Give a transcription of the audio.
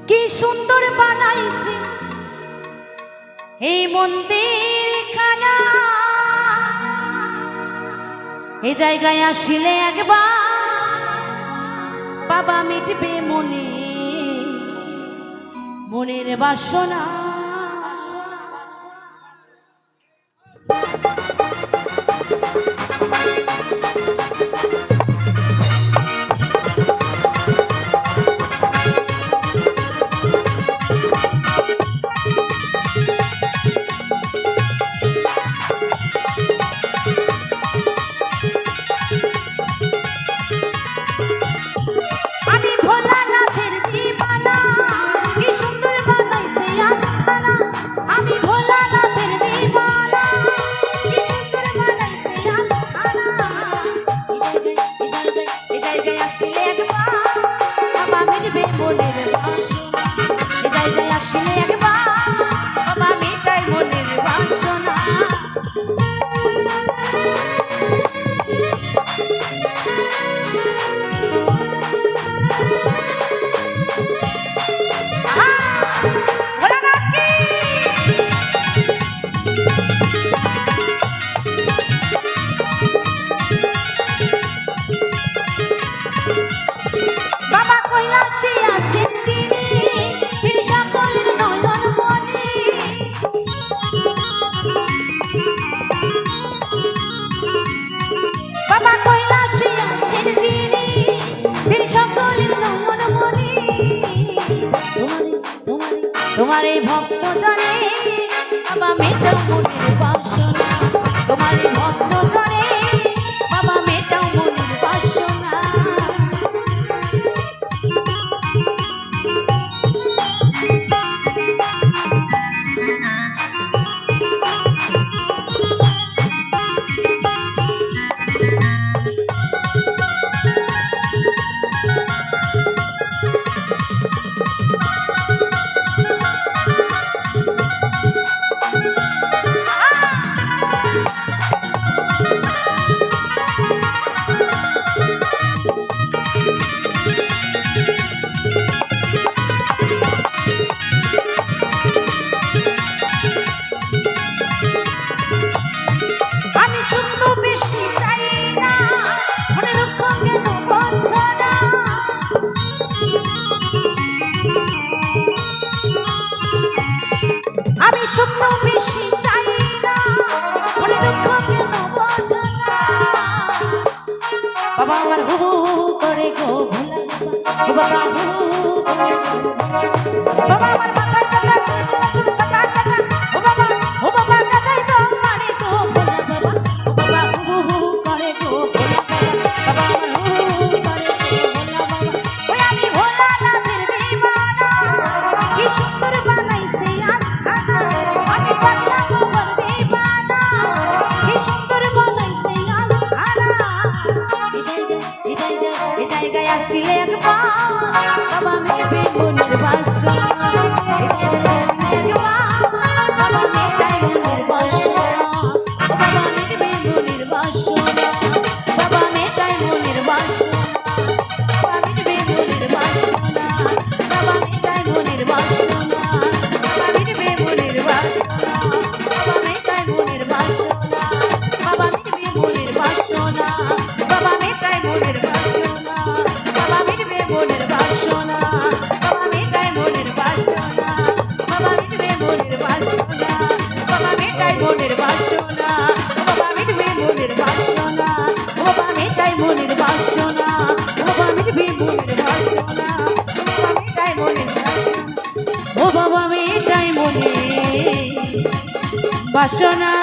কি সুন্দর বানাইছে এই মন্দির খানা, এই জায়গায় আসিলে একবার বাবা মিটবে মনের বাসনা। তোমার এই ভক্ত জানে বাবা মেটাও মনের বাসনা, তোমার এই ভক্ত জানে বাবা মেটাও মনের বাসনা। আমি স্বপ্ন বেশি চাই না, মনে দুঃখ কেন বোঝো না। বাবা আমার হু করে গো ভোলা বাবা, হু করে বাবা আমার মাথায় কাটা চুল কাটা কাটা, ও বাবা কাটাই তো মারে গো ভোলা বাবা, ও বাবা হু করে গো ভোলা বাবা, বাবা আমার হু করে গো ভোলা বাবা। ওই আমি ভোলা নাথের দিওয়ানা, কি সুন্দর বানাইছে আসলে একবার বাবা মেটে মনের বাসনা, বাবা মেটাই মনের বাসনা, বাবা মেটবে মনের বাসনা, বাবা মেটাই মনের বাসনা, বাবা মেটবে মনের বাসনা, বাবা মেটাই মনের বাসনা, বাবা মেটবে মনের বাসনা, বাবা মেটাই মনের বাসনা, বাবা মেটবে মনের বাসনা, বাবা মেটাই মনের বাসনা। বাসনা